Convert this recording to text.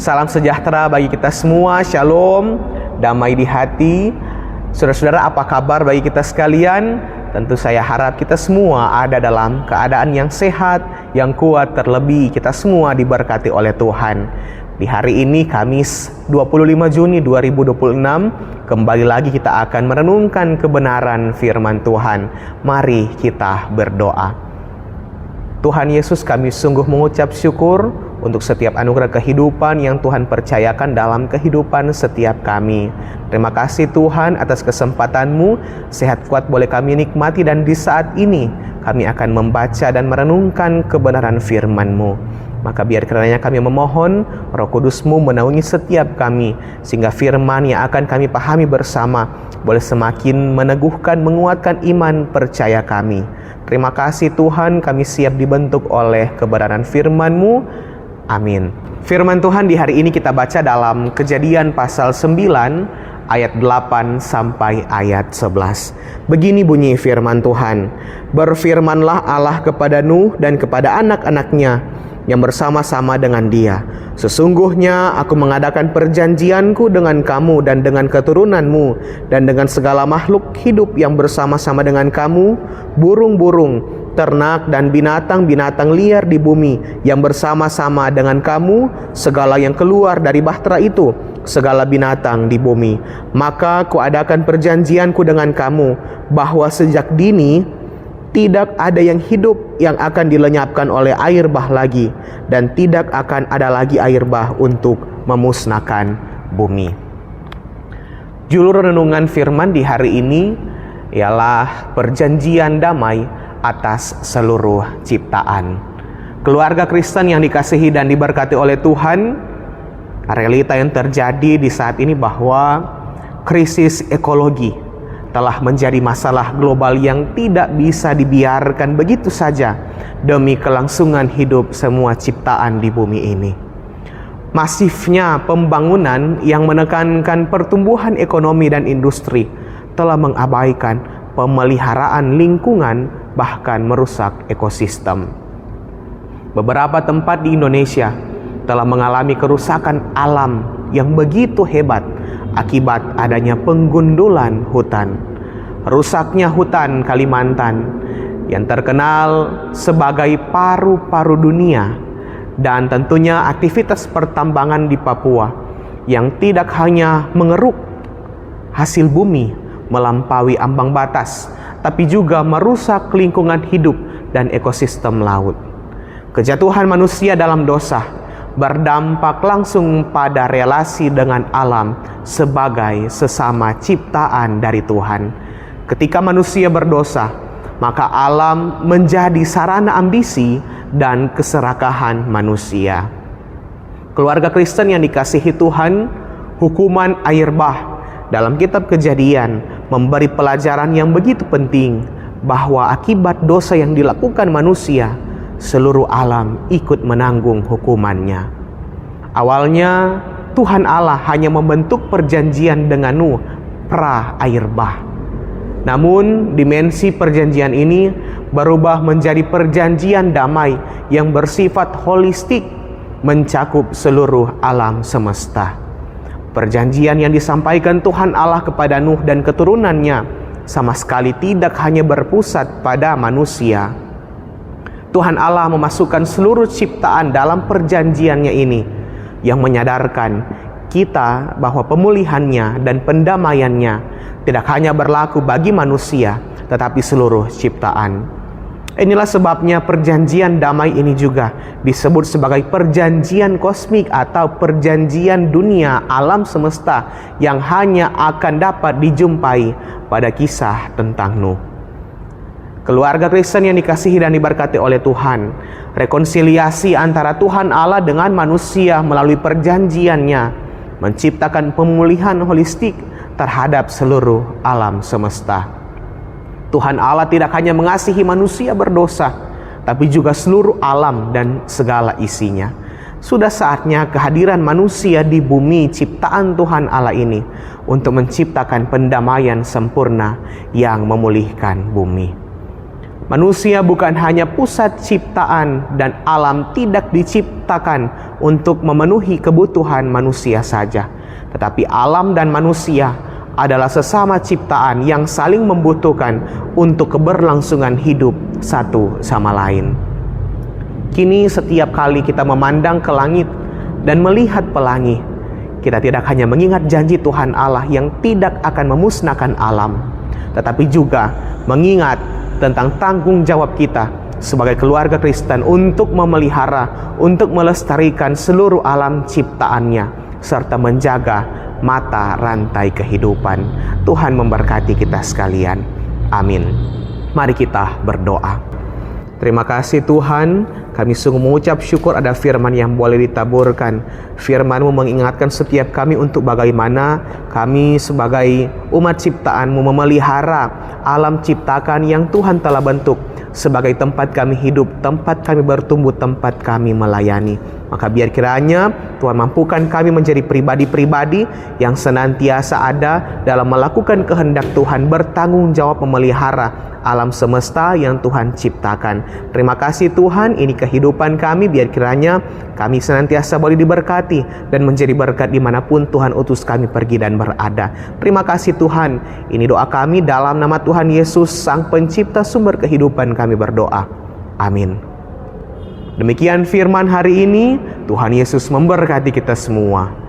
Salam sejahtera bagi kita semua, shalom, damai di hati. Saudara-saudara, apa kabar bagi kita sekalian? Tentu saya harap kita semua ada dalam keadaan yang sehat, yang kuat, terlebih kita semua diberkati oleh Tuhan. Di hari ini, Kamis 25 Juni 2026, kembali lagi kita akan merenungkan kebenaran firman Tuhan. Mari kita berdoa. Tuhan Yesus, kami sungguh mengucap syukur untuk setiap anugerah kehidupan yang Tuhan percayakan dalam kehidupan setiap kami. Terima kasih Tuhan atas kesempatan-Mu, sehat kuat boleh kami nikmati, dan di saat ini kami akan membaca dan merenungkan kebenaran firman-Mu. Maka biar karenanya kami memohon Roh Kudus-Mu menaungi setiap kami, sehingga firman yang akan kami pahami bersama boleh semakin meneguhkan, menguatkan iman percaya kami. Terima kasih Tuhan, kami siap dibentuk oleh kebenaran firman-Mu. Amin. Firman Tuhan di hari ini kita baca dalam Kejadian pasal 9 ayat 8 sampai ayat 11. Begini bunyi firman Tuhan. Berfirmanlah Allah kepada Nuh dan kepada anak-anaknya yang bersama-sama dengan dia. Sesungguhnya aku mengadakan perjanjianku dengan kamu dan dengan keturunanmu dan dengan segala makhluk hidup yang bersama-sama dengan kamu, burung-burung, ternak dan binatang-binatang liar di bumi yang bersama-sama dengan kamu, segala yang keluar dari bahtera itu, segala binatang di bumi. Maka kuadakan perjanjianku dengan kamu, bahwa sejak dini tidak ada yang hidup yang akan dilenyapkan oleh air bah lagi, dan tidak akan ada lagi air bah untuk memusnahkan bumi. Judul renungan firman di hari ini ialah perjanjian damai atas seluruh ciptaan. Keluarga Kristen yang dikasihi dan diberkati oleh Tuhan, realita yang terjadi di saat ini bahwa krisis ekologi telah menjadi masalah global yang tidak bisa dibiarkan begitu saja demi kelangsungan hidup semua ciptaan di bumi ini. Masifnya pembangunan yang menekankan pertumbuhan ekonomi dan industri telah mengabaikan pemeliharaan lingkungan, bahkan merusak ekosistem. Beberapa tempat di Indonesia telah mengalami kerusakan alam yang begitu hebat akibat adanya penggundulan hutan. Rusaknya hutan Kalimantan yang terkenal sebagai paru-paru dunia, dan tentunya aktivitas pertambangan di Papua yang tidak hanya mengeruk hasil bumi melampaui ambang batas, tapi juga merusak lingkungan hidup dan ekosistem laut. Kejatuhan manusia dalam dosa berdampak langsung pada relasi dengan alam sebagai sesama ciptaan dari Tuhan. Ketika manusia berdosa, maka alam menjadi sarana ambisi dan keserakahan manusia. Keluarga Kristen yang dikasihi Tuhan, hukuman air bah dalam kitab Kejadian memberi pelajaran yang begitu penting, bahwa akibat dosa yang dilakukan manusia, seluruh alam ikut menanggung hukumannya. Awalnya Tuhan Allah hanya membentuk perjanjian dengan Nuh, pra air bah. Namun dimensi perjanjian ini berubah menjadi perjanjian damai yang bersifat holistik, mencakup seluruh alam semesta. Perjanjian yang disampaikan Tuhan Allah kepada Nuh dan keturunannya sama sekali tidak hanya berpusat pada manusia. Tuhan Allah memasukkan seluruh ciptaan dalam perjanjiannya ini, yang menyadarkan kita bahwa pemulihannya dan pendamaiannya tidak hanya berlaku bagi manusia, tetapi seluruh ciptaan. Inilah sebabnya perjanjian damai ini juga disebut sebagai perjanjian kosmik atau perjanjian dunia alam semesta yang hanya akan dapat dijumpai pada kisah tentang Nuh. Keluarga Kristen yang dikasihi dan diberkati oleh Tuhan, rekonsiliasi antara Tuhan Allah dengan manusia melalui perjanjiannya menciptakan pemulihan holistik terhadap seluruh alam semesta. Tuhan Allah tidak hanya mengasihi manusia berdosa, tapi juga seluruh alam dan segala isinya. Sudah saatnya kehadiran manusia di bumi ciptaan Tuhan Allah ini untuk menciptakan pendamaian sempurna yang memulihkan bumi. Manusia bukan hanya pusat ciptaan dan alam tidak diciptakan untuk memenuhi kebutuhan manusia saja. Tetapi alam dan manusia adalah sesama ciptaan yang saling membutuhkan untuk keberlangsungan hidup satu sama lain. Kini setiap kali kita memandang ke langit dan melihat pelangi, kita tidak hanya mengingat janji Tuhan Allah yang tidak akan memusnahkan alam, tetapi juga mengingat tentang tanggung jawab kita sebagai keluarga Kristen untuk memelihara, untuk melestarikan seluruh alam ciptaannya, serta menjaga mata rantai kehidupan. Tuhan memberkati kita sekalian. Amin. Mari kita berdoa. Terima kasih Tuhan, kami sungguh mengucap syukur ada firman yang boleh ditaburkan. Firman-Mu mengingatkan setiap kami untuk bagaimana kami sebagai umat ciptaan-Mu memelihara alam ciptakan yang Tuhan telah bentuk sebagai tempat kami hidup, tempat kami bertumbuh, tempat kami melayani. Maka biar kiranya Tuhan mampukan kami menjadi pribadi-pribadi yang senantiasa ada dalam melakukan kehendak Tuhan, bertanggung jawab memelihara alam semesta yang Tuhan ciptakan. Terima kasih Tuhan, ini kehidupan kami, biar kiranya kami senantiasa boleh diberkati dan menjadi berkat dimanapun Tuhan utus kami pergi dan berada. Terima kasih Tuhan, ini doa kami dalam nama Tuhan Yesus, Sang Pencipta sumber kehidupan kami berdoa. Amin. Demikian firman hari ini. Tuhan Yesus memberkati kita semua.